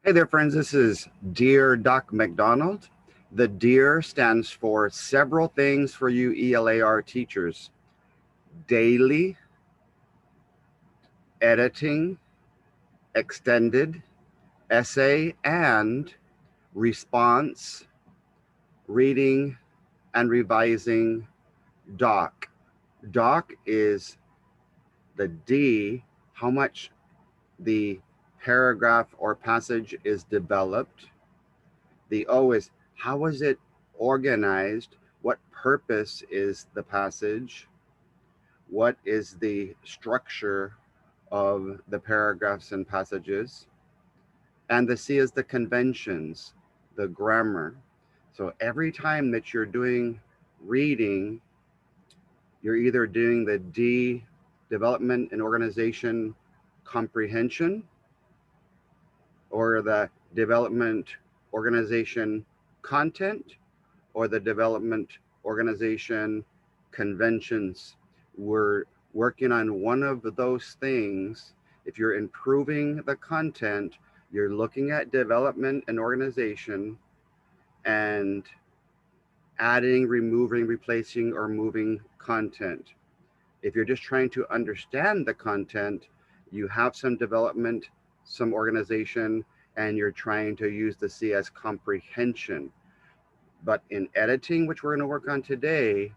Hey there, friends. This is Dear Doc MacDonald. The DEAR stands for several things for you ELAR teachers: daily, editing, extended, essay and response, reading and revising, doc. Doc is the D, how much the paragraph or passage is developed. The O is how is it organized? What purpose is the passage? What is the structure of the paragraphs and passages? And the C is the conventions, the grammar. So every time that you're doing reading, you're either doing the D, development and organization comprehension, or the development organization content, or the development organization conventions. We're working on one of those things. If you're improving the content, you're looking at development and organization and adding, removing, replacing, or moving content. If you're just trying to understand the content, you have some development, some organization, and you're trying to use the C as comprehension. But in editing, which we're going to work on today,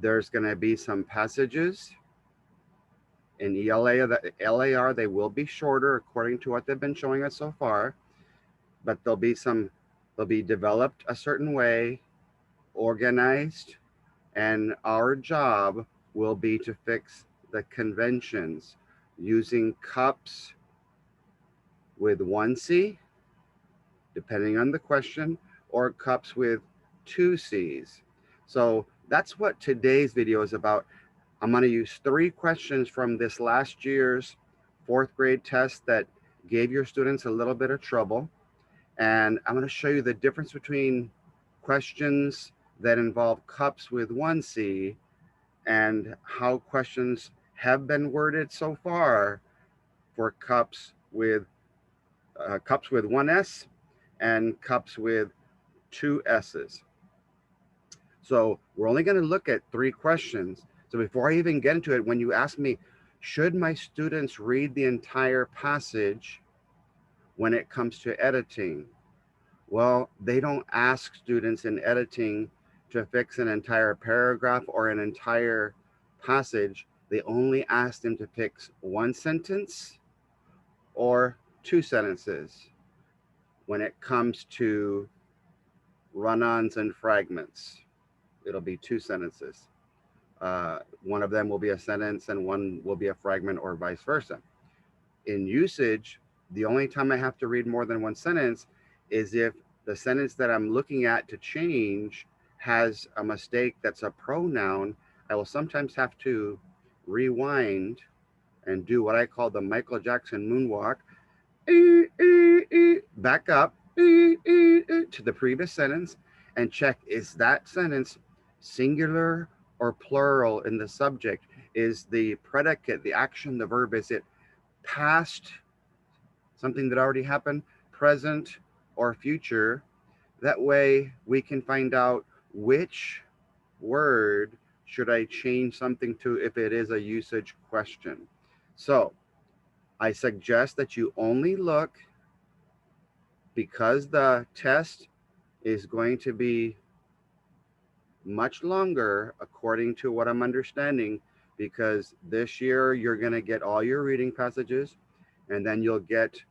there's going to be some passages. In ELAR, they will be shorter according to what they've been showing us so far, but they'll be developed a certain way, organized, and our job will be to fix the conventions using CUPS with one C, depending on the question, or CUPS with two C's. So that's what today's video is about. I'm going to use 3 questions from this last year's 4th grade test that gave your students a little bit of trouble. And I'm going to show you the difference between questions that involve CUPS with one C and how questions have been worded so far for CUPS with one S and CUPS with 2 S's. So we're only going to look at 3 questions. So before I even get into it, when you ask me, should my students read the entire passage when it comes to editing? Well, they don't ask students in editing to fix an entire paragraph or an entire passage. They only ask them to fix 1 sentence or 2 sentences when it comes to run-ons and fragments. It'll be 2 sentences. One of them will be a sentence and one will be a fragment, or vice versa. In usage, the only time I have to read more than 1 sentence is if the sentence that I'm looking at to change has a mistake that's a pronoun. I will sometimes have to rewind and do what I call the Michael Jackson moonwalk, back up to the previous sentence and check, is that sentence singular or plural in the subject? Is the predicate, the action, the verb, is it past, something that already happened, present, or future? That way we can find out which word should I change something to if it is a usage question. So I suggest that you only look, because the test is going to be much longer according to what I'm understanding, because this year you're going to get all your reading passages and then you'll get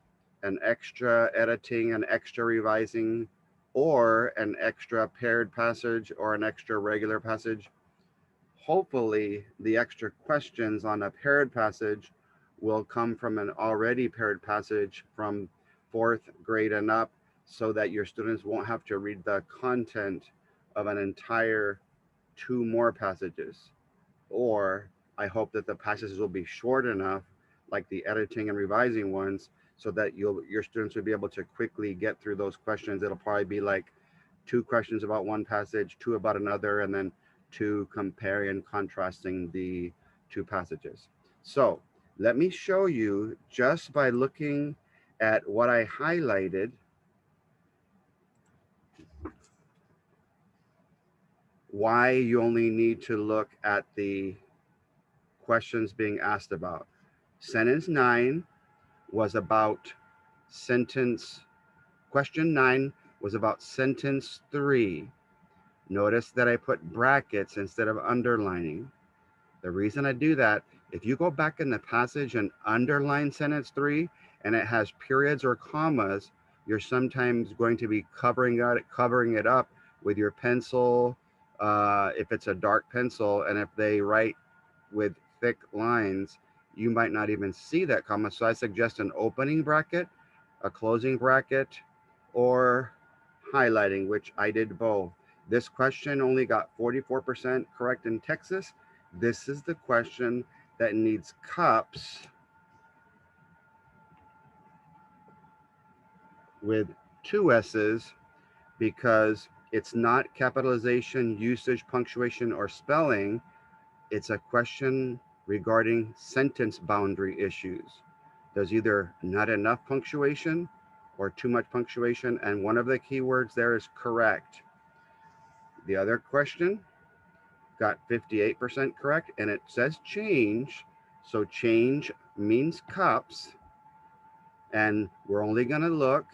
an extra editing, an extra revising, or an extra paired passage or an extra regular passage. Hopefully the extra questions on a paired passage will come from an already paired passage from 4th grade and up, so that your students won't have to read the content of an entire 2 more passages. Or I hope that the passages will be short enough, like the editing and revising ones, so that your students will be able to quickly get through those questions. It'll probably be like 2 questions about one passage, 2 about another, and then 2 comparing and contrasting the 2 passages. So let me show you, just by looking at what I highlighted, why you only need to look at the questions being asked about. Sentence 9 was about sentence, question 9 was about sentence 3. Notice that I put brackets instead of underlining. The reason I do that, if you go back in the passage and underline sentence 3 and it has periods or commas, you're sometimes going to be covering it up with your pencil, if it's a dark pencil, and if they write with thick lines, you might not even see that comma. So I suggest an opening bracket, a closing bracket, or highlighting, which I did both. This question only got 44% correct in Texas. This is the question that needs CUPS with 2 S's because it's not capitalization, usage, punctuation, or spelling. It's a question regarding sentence boundary issues. There's either not enough punctuation or too much punctuation, and one of the keywords there is correct. The other question got 58% correct, and it says change. So change means CUPS, and we're only going to look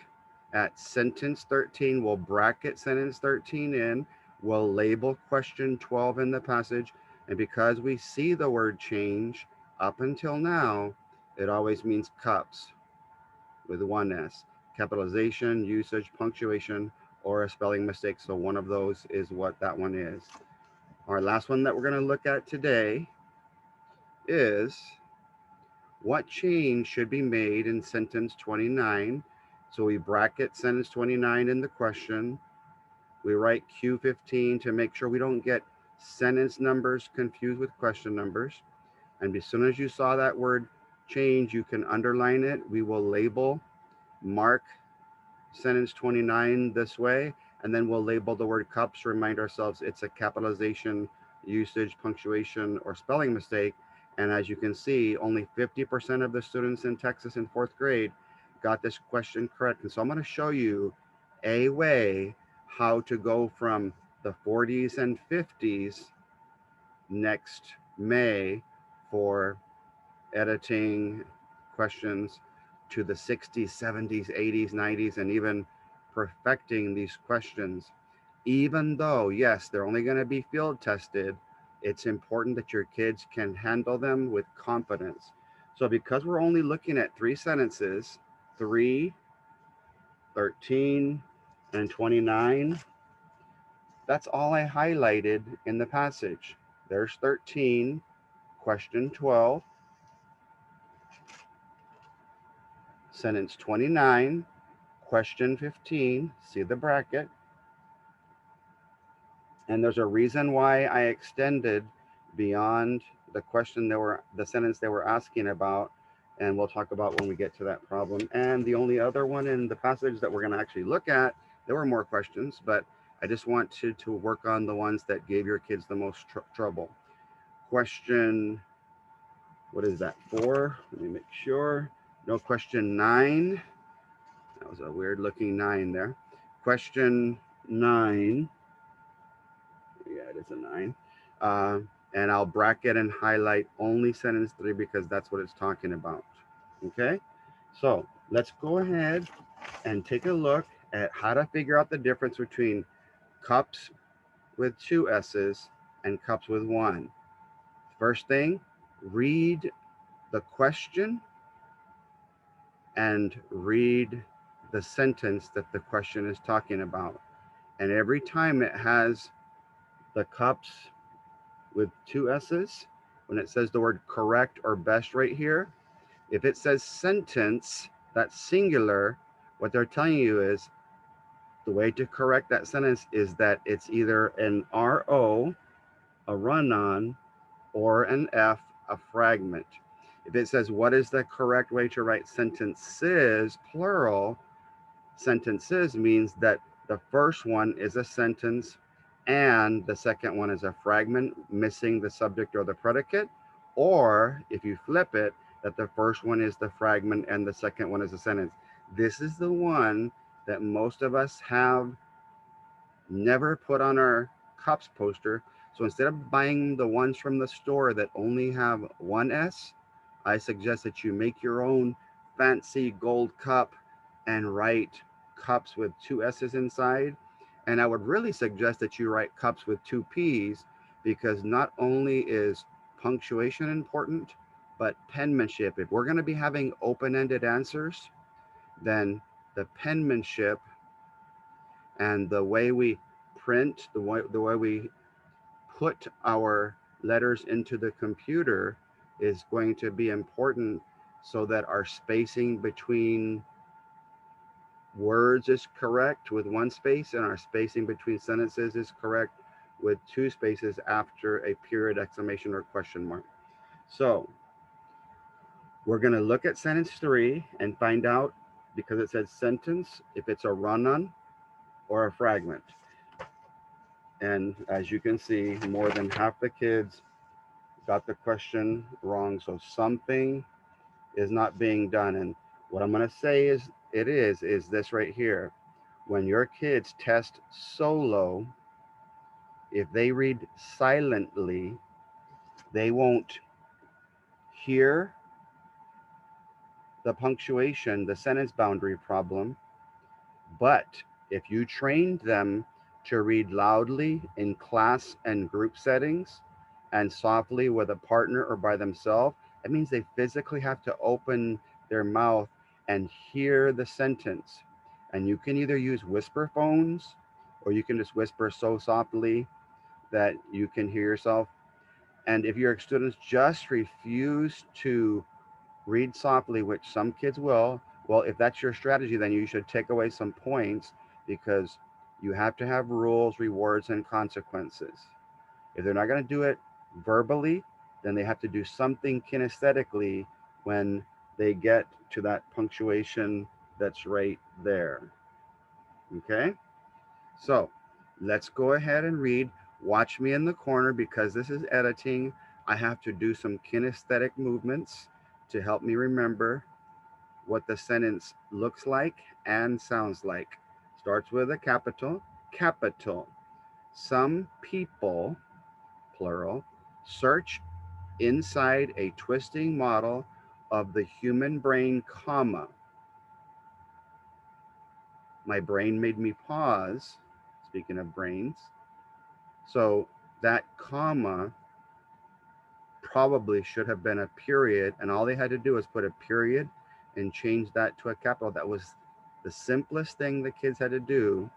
at sentence 13. We'll bracket sentence 13 in. We'll label question 12 in the passage. And because we see the word change up until now, it always means CUPS with 1 S. Capitalization, usage, punctuation, or a spelling mistake. So one of those is what that one is. Our last one that we're going to look at today is what change should be made in sentence 29. So we bracket sentence 29 in the question. We write Q15 to make sure we don't get sentence numbers confused with question numbers. And as soon as you saw that word change, you can underline it. We will label, mark sentence 29 this way, and then we'll label the word CUPS, remind ourselves it's a capitalization, usage, punctuation, or spelling mistake. And as you can see, only 50% of the students in Texas in 4th grade got this question correct. And so I'm going to show you a way how to go from the 40s and 50s next May for editing questions to the 60s, 70s, 80s, 90s, and even perfecting these questions. Even though, yes, they're only going to be field tested, it's important that your kids can handle them with confidence. So because we're only looking at 3 sentences, 3, 13, and 29, that's all I highlighted in the passage. There's 13, question 12, sentence 29, question 15, see the bracket. And there's a reason why I extended beyond the question the sentence they were asking about, and we'll talk about when we get to that problem. And the only other one in the passage that we're going to actually look at, there were more questions, but I just want to work on the ones that gave your kids the most trouble. Question, what is that, 4? Let me make sure. No, question 9. That was a weird looking 9 there. Question 9. Yeah, it is a 9. And I'll bracket and highlight only sentence 3 because that's what it's talking about. Okay, so let's go ahead and take a look at how to figure out the difference between CUPS with 2 S's and CUPS with 1. First thing, read the question and read the sentence that the question is talking about. And every time it has the CUPS with 2 S's, when it says the word correct or best right here, if it says sentence, that's singular, what they're telling you is the way to correct that sentence is that it's either an RO, a run-on, or an F, a fragment. If it says what is the correct way to write sentences, plural, sentences means that the first one is a sentence and the second one is a fragment missing the subject or the predicate. Or if you flip it, that the first one is the fragment and the second one is a sentence. This is the one that most of us have never put on our CUPSS poster. So instead of buying the ones from the store that only have one S, I suggest that you make your own fancy gold cup and write cups with two S's inside. And I would really suggest that you write cups with two P's, because not only is punctuation important, but penmanship. If we're going to be having open-ended answers, then the penmanship and the way we print, the way we put our letters into the computer is going to be important, so that our spacing between words is correct with one space, and our spacing between sentences is correct with two spaces after a period, exclamation, or question mark. So we're going to look at sentence 3 and find out, because it says sentence, if it's a run-on or a fragment. And as you can see, more than half the kids got the question wrong. So something is not being done. And what I'm going to say is this right here. When your kids test solo, if they read silently, they won't hear the punctuation, the sentence boundary problem. But if you trained them to read loudly in class and group settings and softly with a partner or by themselves, that means they physically have to open their mouth and hear the sentence. And you can either use whisper phones, or you can just whisper so softly that you can hear yourself. And if your students just refuse to read softly, which some kids will, well, if that's your strategy, then you should take away some points, because you have to have rules, rewards, and consequences. If they're not going to do it verbally, then they have to do something kinesthetically when they get to that punctuation that's right there. Okay? So let's go ahead and read. Watch me in the corner, because this is editing. I have to do some kinesthetic movements to help me remember what the sentence looks like and sounds like. Starts with a capital. Capital. Some people, plural, search inside a twisting model of the human brain, comma. My brain made me pause, speaking of brains. So that comma probably should have been a period, and all they had to do was put a period and change that to a capital. That was the simplest thing the kids had to do.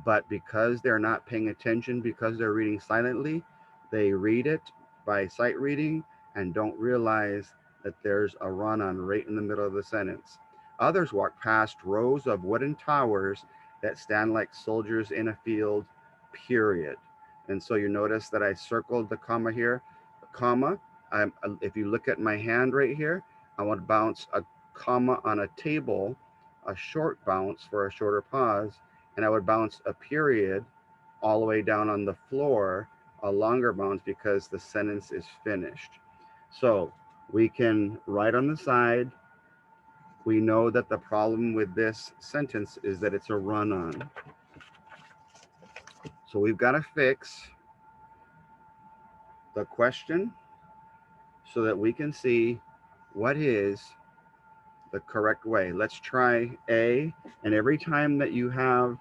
But because they're not paying attention, because they're reading silently, they read it by sight reading and don't realize that there's a run-on right in the middle of the sentence. Others walk past rows of wooden towers that stand like soldiers in a field, period. And so you notice that I circled the comma here. The comma, if you look at my hand right here, I want to bounce a comma on a table, a short bounce for a shorter pause, and I would bounce a period all the way down on the floor, a longer bounce, because the sentence is finished. So we can write on the side, we know that the problem with this sentence is that it's a run-on. So we've got to fix the question so that we can see what is the correct way. Let's try A, and every time that you have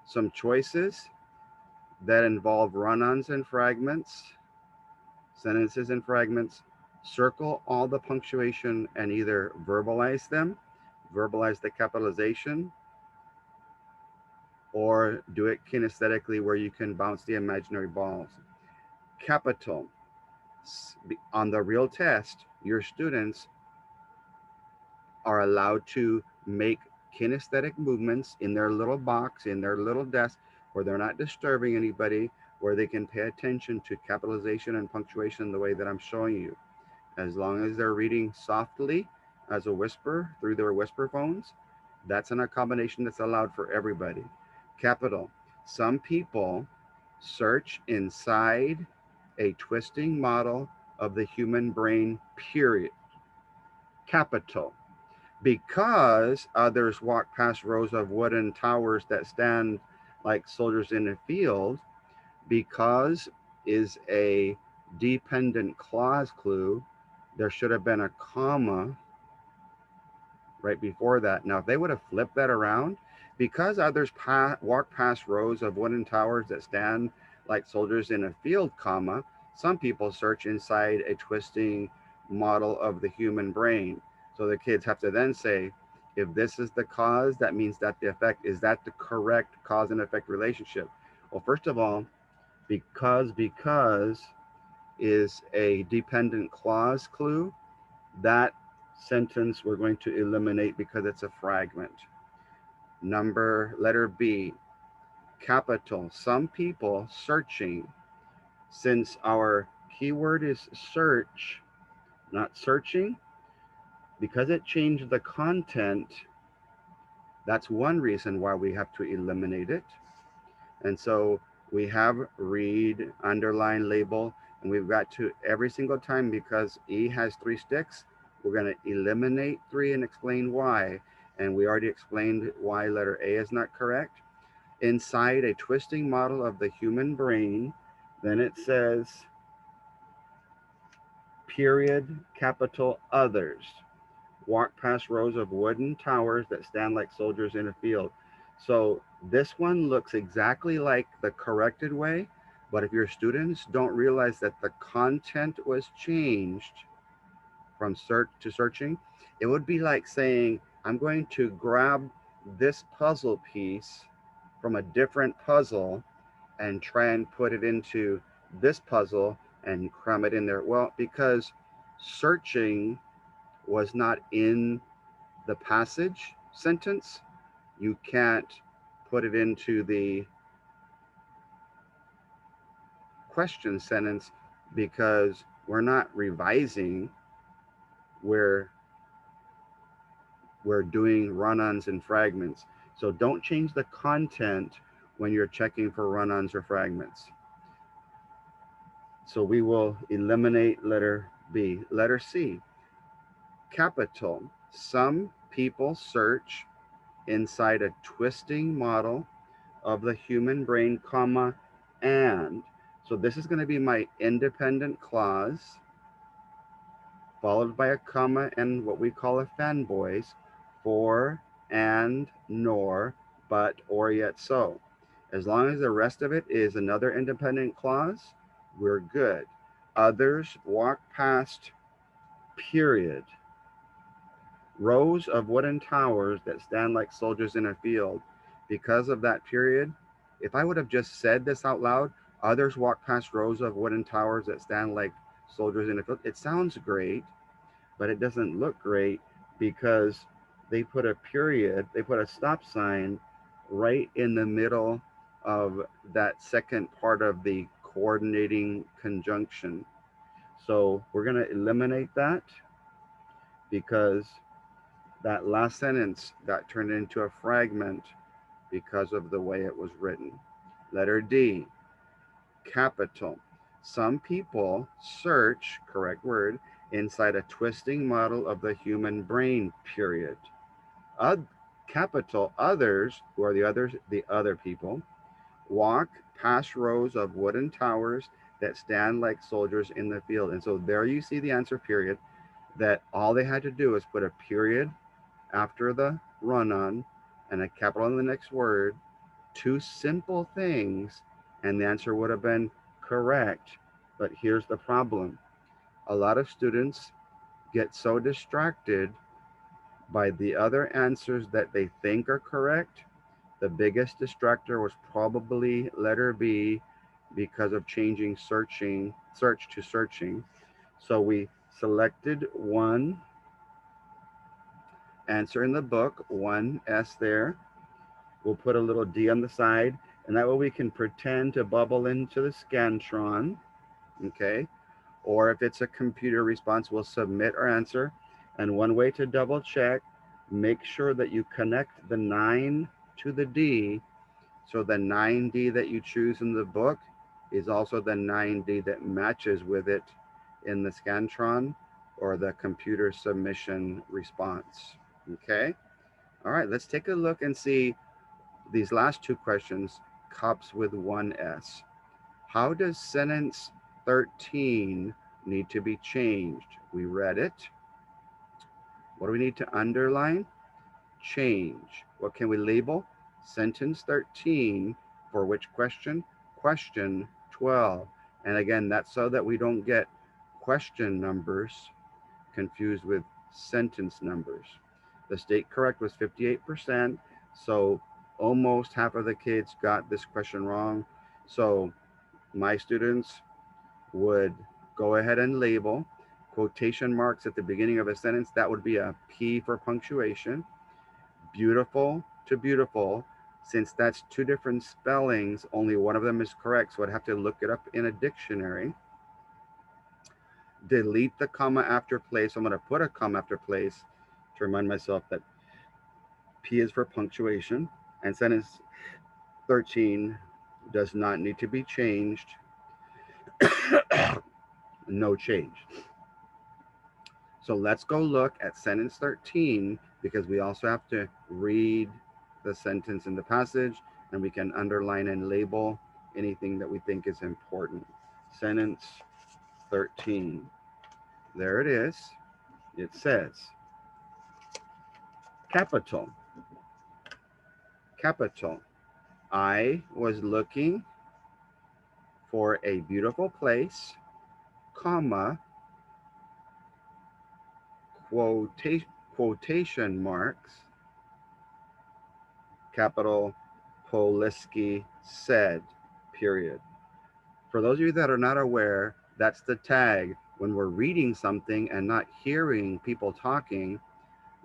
some choices that involve run-ons and fragments, sentences and fragments, circle all the punctuation and either verbalize them, verbalize the capitalization, or do it kinesthetically where you can bounce the imaginary balls. Capital. On the real test, your students are allowed to make kinesthetic movements in their little box, in their little desk, where they're not disturbing anybody, where they can pay attention to capitalization and punctuation the way that I'm showing you. As long as they're reading softly as a whisper through their whisper phones, that's an accommodation that's allowed for everybody. Capital. Some people search inside a twisting model of the human brain, period. Capital. Because others walk past rows of wooden towers that stand like soldiers in a field, because is a dependent clause clue, there should have been a comma right before that. Now, if they would have flipped that around, because others walk past rows of wooden towers that stand like soldiers in a field, comma, some people search inside a twisting model of the human brain. So the kids have to then say, if this is the cause, that means that the effect, is that the correct cause and effect relationship? Well, first of all, because is a dependent clause clue, that sentence we're going to eliminate because it's a fragment. Letter B, capital. Some people searching. Since our keyword is search, not searching, because it changed the content, that's one reason why we have to eliminate it. And so we have read, underline, label, and we've got to every single time, because E has 3 sticks, we're going to eliminate 3 and explain why. And we already explained why letter A is not correct. Inside a twisting model of the human brain, then it says, period, capital, others. Walk past rows of wooden towers that stand like soldiers in a field. So this one looks exactly like the corrected way, but if your students don't realize that the content was changed from search to searching, it would be like saying, I'm going to grab this puzzle piece from a different puzzle and try and put it into this puzzle and cram it in there. Well, because searching was not in the passage sentence, you can't put it into the question sentence, because we're not revising, we're we're doing run-ons and fragments. So don't change the content when you're checking for run-ons or fragments. So we will eliminate letter B. Letter C, capital. Some people search inside a twisting model of the human brain, comma, and. So this is going to be my independent clause, followed by a comma and what we call a fanboys, for, and, nor, but, or, yet, so. As long as the rest of it is another independent clause, we're good. Others walk past, period. Rows of wooden towers that stand like soldiers in a field. Because of that period, if I would have just said this out loud, others walk past rows of wooden towers that stand like soldiers in a field, it sounds great, but it doesn't look great, because they put a period, they put a stop sign right in the middle of that second part of the coordinating conjunction. So we're going to eliminate that, because that last sentence got turned into a fragment because of the way it was written. Letter D, capital. Some people search, correct word, inside a twisting model of the human brain, period. Capital, others, who are the other people, walk past rows of wooden towers that stand like soldiers in the field. And so there you see the answer, period, that all they had to do is put a period after the run-on and a capital in the next word, 2 simple things, and the answer would have been correct. But here's the problem. A lot of students get so distracted by the other answers that they think are correct. The biggest distractor was probably letter B, because of changing search to searching. So we selected one answer in the book, 1S there. We'll put a little D on the side, and that way we can pretend to bubble into the Scantron, okay? Or if it's a computer response, we'll submit our answer. And one way to double check, make sure that you connect the 9 to the D, so the 9D that you choose in the book is also the 9D that matches with it in the Scantron or the computer submission response, okay? All right, let's take a look and see these last 2 questions. CUPS with one S. How does sentence 13 need to be changed? We read it. What do we need to underline? Change. What can we label? Sentence 13 for which question? Question 12. And again, that's so that we don't get question numbers confused with sentence numbers. The state correct was 58%, so almost half of the kids got this question wrong. So my students would go ahead and label quotation marks at the beginning of a sentence. That would be a P for punctuation. Beautiful to beautiful. Since that's two different spellings, only one of them is correct, so I'd have to look it up in a dictionary. Delete the comma after place. I'm going to put a comma after place to remind myself that P is for punctuation, and sentence 13 does not need to be changed. No change. So let's go look at sentence 13 because we also have to read the sentence in the passage, and we can underline and label anything that we think is important. Sentence 13. There it is. It says, capital. Capital. I was looking for a beautiful place, comma, quotation marks, capital, Poliski said, period. For those of you that are not aware, that's the tag. When we're reading something and not hearing people talking,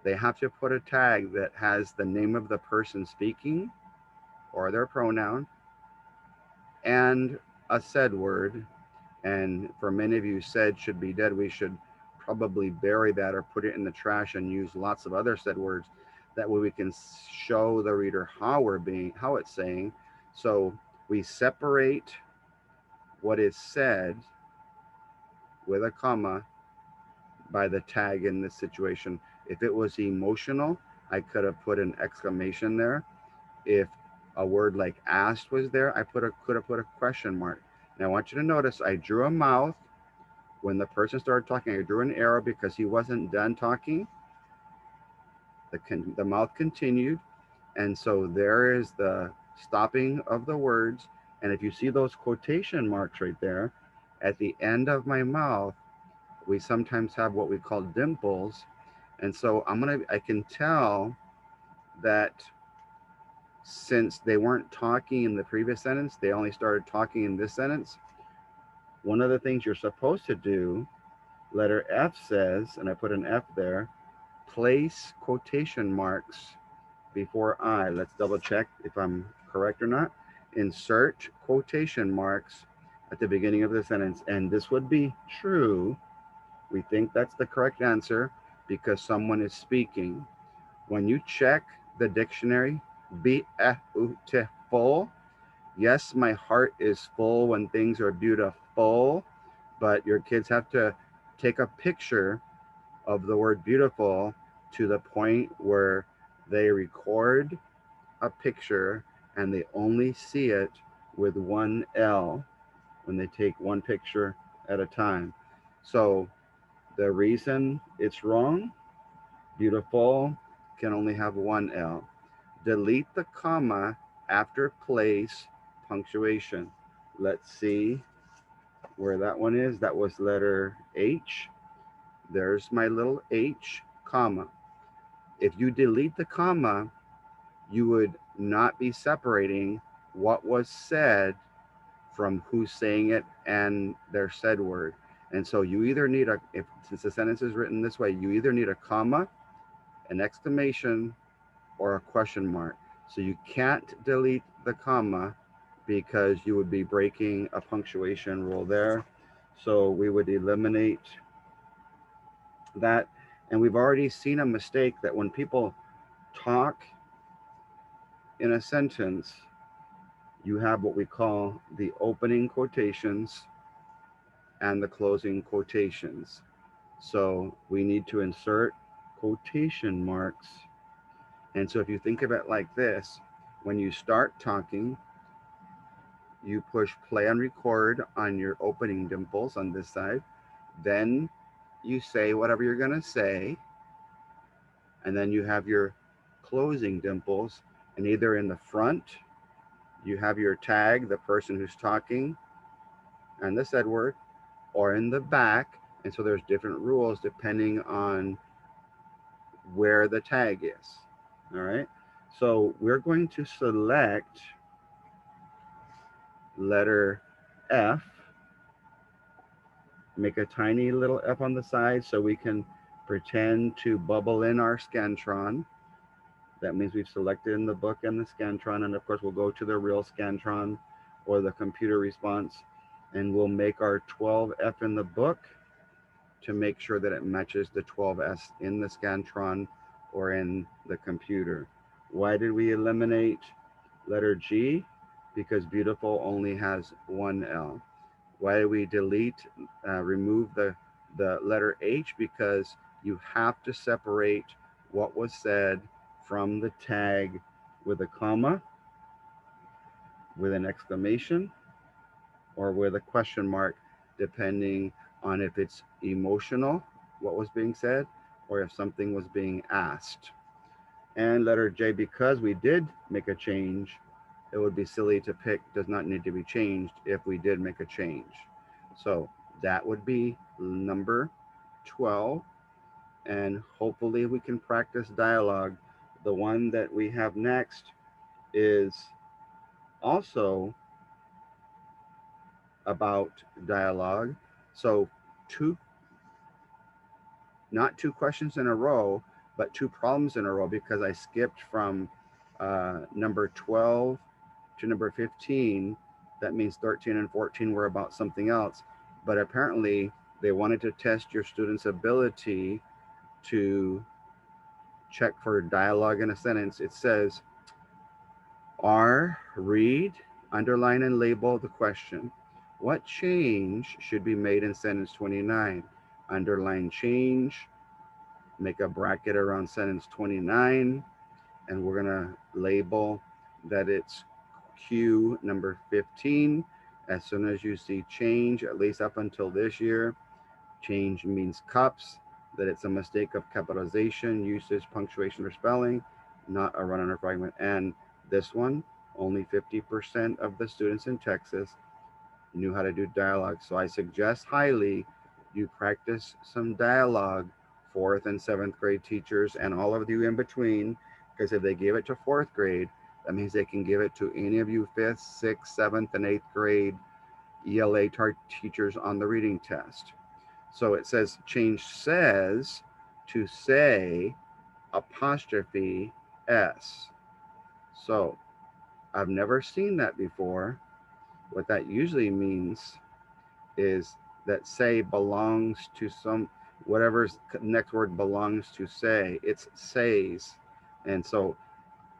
they have to put a tag that has the name of the person speaking or their pronoun and a said word. And for many of you, said should be dead. We should probably bury that or put it in the trash and use lots of other said words. That way we can show the reader how it's saying. So we separate what is said with a comma by the tag in this situation. If it was emotional, I could have put an exclamation there. If a word like asked was there, I could have put a question mark. And I want you to notice I drew a mouth. When the person started talking, I drew an arrow because he wasn't done talking. The mouth continued. And so there is the stopping of the words. And if you see those quotation marks right there, at the end of my mouth, we sometimes have what we call dimples. And so I can tell that since they weren't talking in the previous sentence, they only started talking in this sentence. One of the things you're supposed to do, letter F says, and I put an F there, place quotation marks before I. Let's double check if I'm correct or not. Insert quotation marks at the beginning of the sentence. And this would be true. We think that's the correct answer because someone is speaking. When you check the dictionary, beautiful. Yes, my heart is full when things are beautiful, but your kids have to take a picture of the word beautiful to the point where they record a picture and they only see it with one L when they take one picture at a time. So the reason it's wrong, beautiful can only have one L. Delete the comma after place punctuation. Let's see where that one is. That was letter H. There's my little H, comma. If you delete the comma, you would not be separating what was said from who's saying it and their said word. And so you either need since the sentence is written this way, you either need a comma, an exclamation, or a question mark. So you can't delete the comma because you would be breaking a punctuation rule there. So we would eliminate that. And we've already seen a mistake that when people talk in a sentence, you have what we call the opening quotations and the closing quotations. So we need to insert quotation marks. And so if you think of it like this, when you start talking, you push play and record on your opening dimples on this side. Then you say whatever you're going to say. And then you have your closing dimples. And either in the front, you have your tag, the person who's talking, and the said word, or in the back. And so there's different rules depending on where the tag is. All right. So we're going to select letter F, make a tiny little F on the side so we can pretend to bubble in our Scantron. That means we've selected in the book and the Scantron, and of course we'll go to the real Scantron or the computer response, and we'll make our 12F in the book to make sure that it matches the 12S in the Scantron or in the computer. Why did we eliminate letter G? Because beautiful only has one L. Why did we remove the letter H? Because you have to separate what was said from the tag with a comma, with an exclamation, or with a question mark, depending on if it's emotional, what was being said, or if something was being asked. And letter J, because we did make a change, it would be silly to pick does not need to be changed if we did make a change. So that would be number 12. And hopefully we can practice dialogue. The one that we have next is also about dialogue. So not two questions in a row, but two problems in a row, because I skipped from number 12 to number 15. That means 13 and 14 were about something else. But apparently they wanted to test your students' ability to check for dialogue in a sentence. It says, R, read, underline, and label the question. What change should be made in sentence 29? Underline change, make a bracket around sentence 29, and we're gonna label that it's Q number 15. As soon as you see change, at least up until this year, change means CUPS, that it's a mistake of capitalization, usage, punctuation, or spelling, not a run-on or fragment. And this one, only 50% of the students in Texas knew how to do dialogue. So I suggest highly you practice some dialogue, 4th and 7th grade teachers and all of you in between, because if they give it to 4th grade, that means they can give it to any of you 5th, 6th, 7th, and 8th grade ELAR teachers on the reading test. So it says change says to say apostrophe S. So I've never seen that before. What that usually means is that say belongs to some, whatever's next word belongs to say. It's says. And so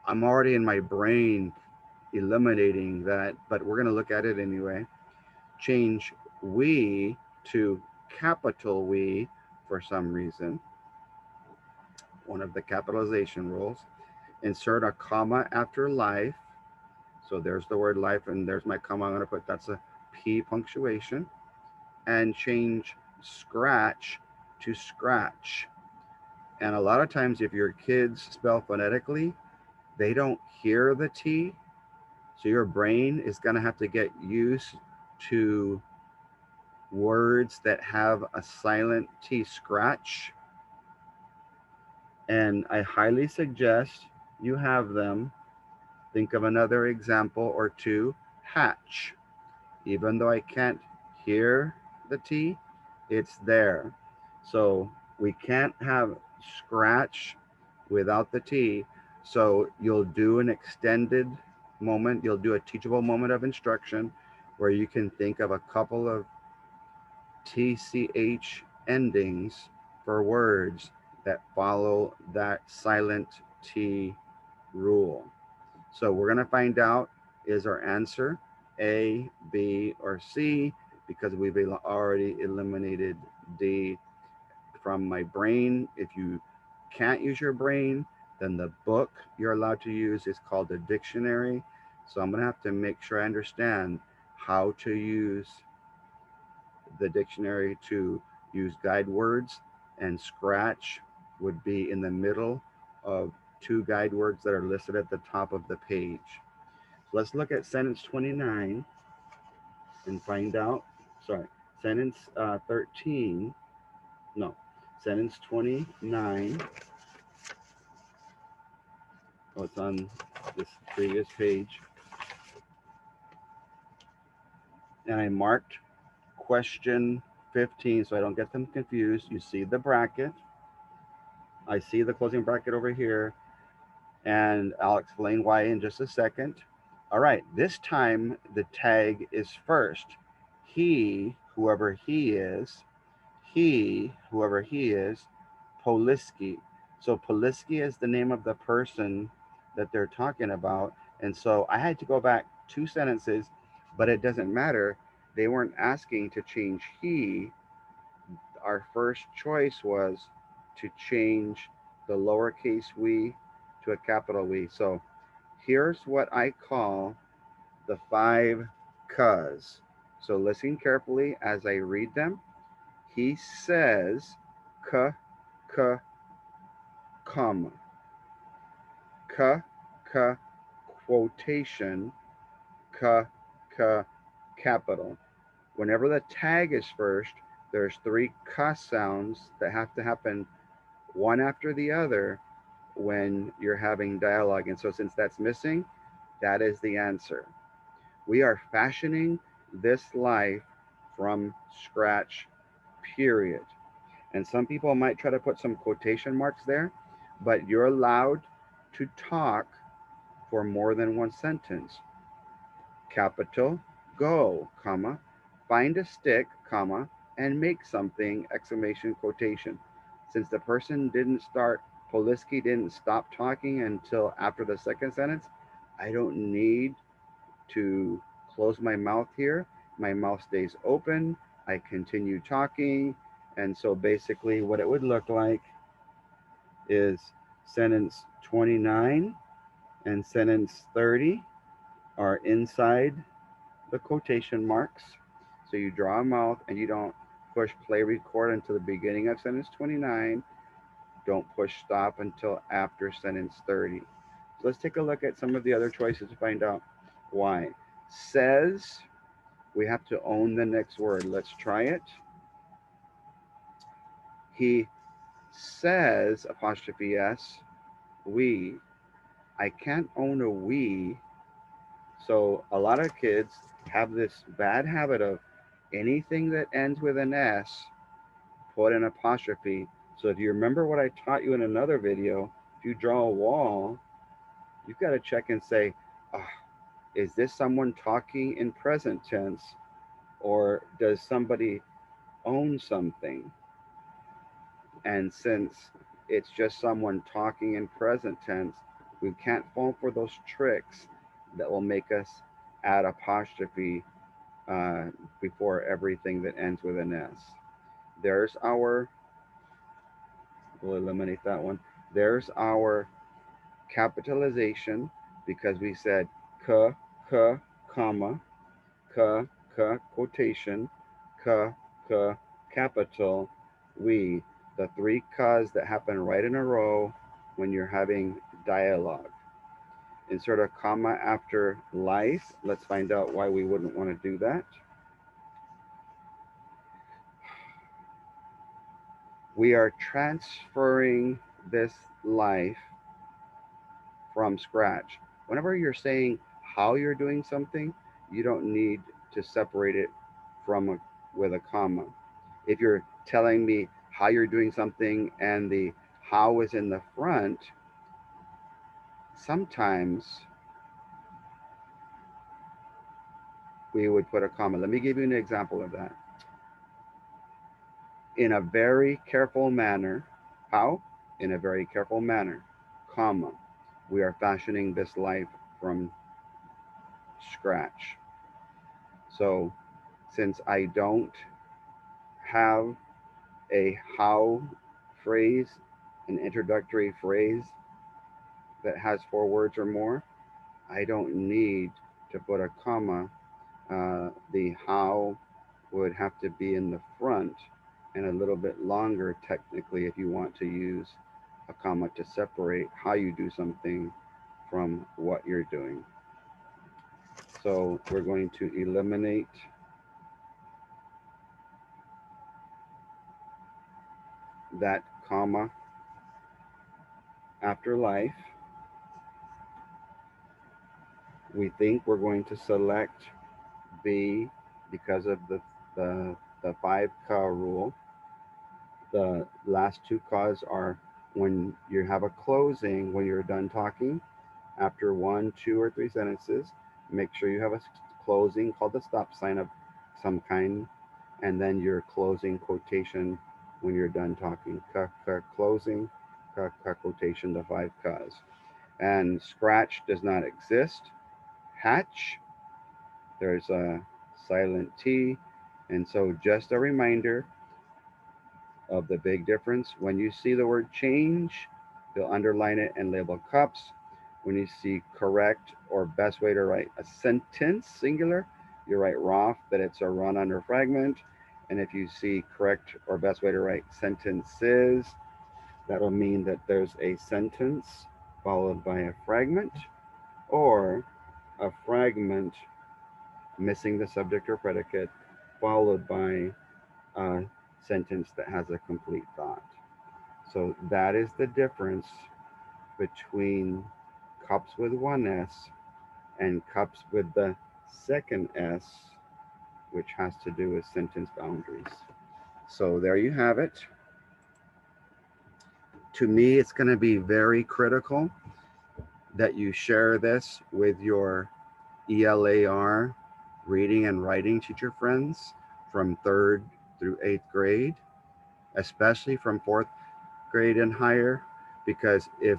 I'm already in my brain eliminating that, but we're going to look at it anyway. Change we to capital we for some reason, one of the capitalization rules. Insert a comma after life. So there's the word life, and there's my comma. I'm going to put that's a P punctuation. And change scratch to scratch. And a lot of times, if your kids spell phonetically, they don't hear the T. So your brain is going to have to get used to words that have a silent T, scratch. And I highly suggest you have them. Think of another example or two. Hatch. Even though I can't hear the T, it's there. So we can't have scratch without the T. So you'll do an extended moment, you'll do a teachable moment of instruction where you can think of a couple of TCH endings for words that follow that silent T rule. So we're going to find out, is our answer A, B, or C, because we've already eliminated D from my brain. If you can't use your brain, then the book you're allowed to use is called a dictionary. So I'm going to have to make sure I understand how to use the dictionary to use guide words, and scratch would be in the middle of two guide words that are listed at the top of the page. So let's look at sentence 29 and find out. Sorry, sentence 13. No, sentence 29. Oh, it's on this previous page. And I marked question 15 so I don't get them confused. You see the bracket. I see the closing bracket over here, and I'll explain why in just a second. All right, this time the tag is first. He, whoever he is, Poliski. So Poliski is the name of the person that they're talking about. And so I had to go back two sentences, but it doesn't matter. They weren't asking to change he. Our first choice was to change the lowercase we to a capital we. So here's what I call the five cuz. So listen carefully as I read them. He says k, k, comma, k, k, quotation, k, k, capital. Whenever the tag is first, there's three k sounds that have to happen one after the other when you're having dialogue. And so since that's missing, that is the answer. We are fashioning this life from scratch, period. And some people might try to put some quotation marks there, but you're allowed to talk for more than one sentence. Capital, go, comma, find a stick, comma, and make something, exclamation, quotation. Since the person didn't start, Poliski didn't stop talking until after the second sentence, I don't need to close my mouth here. My mouth stays open. I continue talking. And so basically, what it would look like is sentence 29 and sentence 30 are inside the quotation marks. So you draw a mouth and you don't push play record until the beginning of sentence 29. Don't push stop until after sentence 30. So let's take a look at some of the other choices to find out why. Says, we have to own the next word. Let's try it. He says, apostrophe S, we. I can't own a we. So a lot of kids have this bad habit of anything that ends with an S, put an apostrophe. So if you remember what I taught you in another video, if you draw a wall, you've got to check and say, oh, is this someone talking in present tense, or does somebody own something? And since it's just someone talking in present tense, we can't fall for those tricks that will make us add apostrophe before everything that ends with an S. There's our, we'll eliminate that one. There's our capitalization because we said k, k, comma, k, k, quotation, k, k, capital, we. The three k's that happen right in a row when you're having dialogue. Insert a comma after life. Let's find out why we wouldn't want to do that. We are transferring this life from scratch. Whenever you're saying how you're doing something, you don't need to separate it from with a comma. If you're telling me how you're doing something and the how is in the front, sometimes we would put a comma. Let me give you an example of that. In a very careful manner. How? In a very careful manner, comma. We are fashioning this life from scratch. So since I don't have a how phrase, an introductory phrase that has four words or more, I don't need to put a comma The how would have to be in the front and a little bit longer technically if you want to use a comma to separate how you do something from what you're doing. So we're going to eliminate that comma after life. We think we're going to select B because of the 5 ka rule. The last 2 kas are when you have a closing, when you're done talking, after 1, 2, or 3 sentences, make sure you have a closing called the stop sign of some kind, and then your closing quotation when you're done talking. Ka, ka, closing, ka, ka, quotation, the 5 kas. And scratch does not exist. Hatch, there's a silent T. And so just a reminder of the big difference. When you see the word change, you'll underline it and label CUPS. When you see correct or best way to write a sentence, singular, you write ROF, that it's a run-on or fragment. And if you see correct or best way to write sentences, that'll mean that there's a sentence followed by a fragment, or a fragment missing the subject or predicate followed by a sentence that has a complete thought. So that is the difference between cups with one S and cups with the second S, which has to do with sentence boundaries. So there you have it. To me, it's going to be very critical that you share this with your ELAR reading and writing teacher friends from 3rd through 8th grade, especially from 4th grade and higher, because if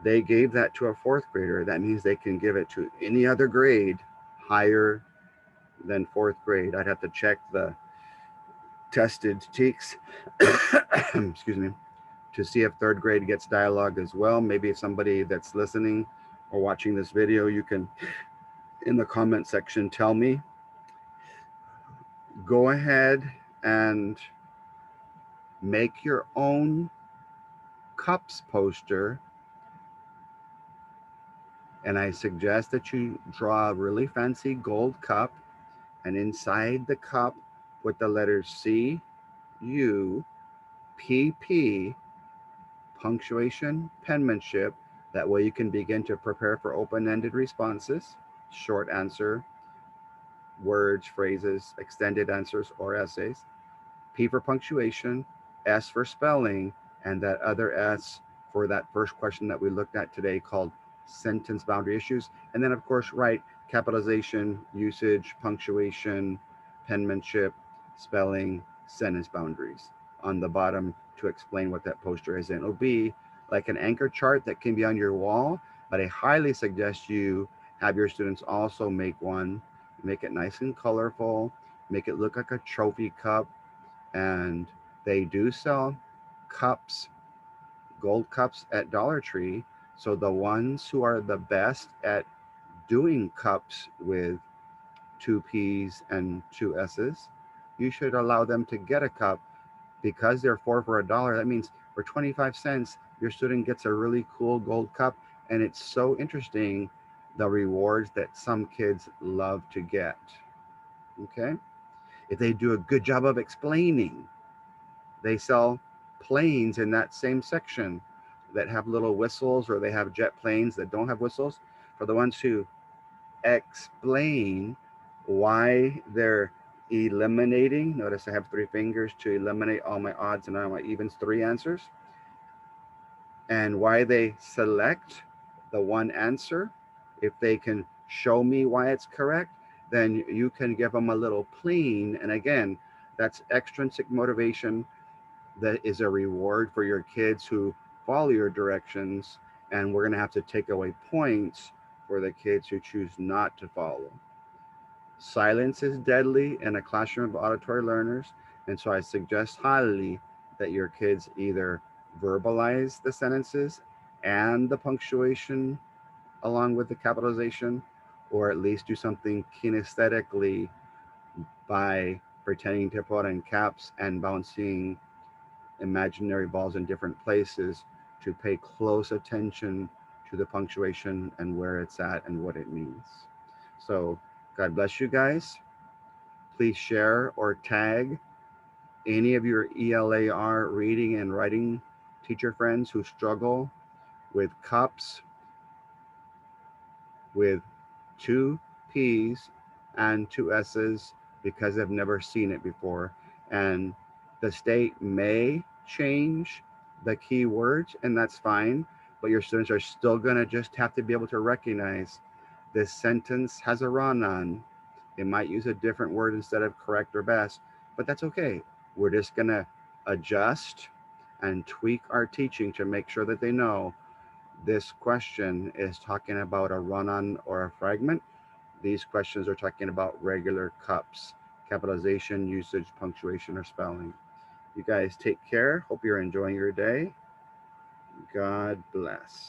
they gave that to a 4th grader, that means they can give it to any other grade higher than 4th grade. I'd have to check the tested TEKS, excuse me, to see if 3rd grade gets dialogue as well. Maybe if somebody that's listening or watching this video, you can, in the comment section, tell me. Go ahead and make your own CUPSS poster, and I suggest that you draw a really fancy gold cup, and inside the cup put the letters C, U, P, P, punctuation, penmanship. That way you can begin to prepare for open-ended responses, short answer, words, phrases, extended answers, or essays. P for punctuation, S for spelling, and that other S for that first question that we looked at today called sentence boundary issues. And then, of course, write capitalization, usage, punctuation, penmanship, spelling, sentence boundaries on the bottom to explain what that poster is. And it'll be like an anchor chart that can be on your wall, but I highly suggest you have your students also make one, make it nice and colorful, make it look like a trophy cup. And they do sell cups, gold cups at Dollar Tree. So the ones who are the best at doing cups with 2 P's and 2 S's, you should allow them to get a cup because they're 4 for $1. That means for 25 cents, your student gets a really cool gold cup. And it's so interesting the rewards that some kids love to get. Okay? If they do a good job of explaining, they sell planes in that same section that have little whistles, or they have jet planes that don't have whistles. For the ones who explain why they're eliminating, notice I have 3 fingers to eliminate all my odds and all my evens 3 answers, and why they select the one answer. If they can show me why it's correct, then you can give them a little plane. And again, that's extrinsic motivation. That is a reward for your kids who follow your directions, and we're going to have to take away points for the kids who choose not to follow. Silence is deadly in a classroom of auditory learners, and so I suggest highly that your kids either verbalize the sentences and the punctuation along with the capitalization, or at least do something kinesthetically by pretending to put on caps and bouncing imaginary balls in different places to pay close attention to the punctuation and where it's at and what it means. So, God bless you guys. Please share or tag any of your ELAR reading and writing teacher friends who struggle with CUPS with two P's and two S's because they've never seen it before. And the state may change the key words, and that's fine, but your students are still going to just have to be able to recognize this sentence has a run-on. It might use a different word instead of correct or best, but that's okay. We're just going to adjust and tweak our teaching to make sure that they know this question is talking about a run-on or a fragment. These questions are talking about regular CUPS, capitalization, usage, punctuation, or spelling. You guys take care. Hope you're enjoying your day. God bless.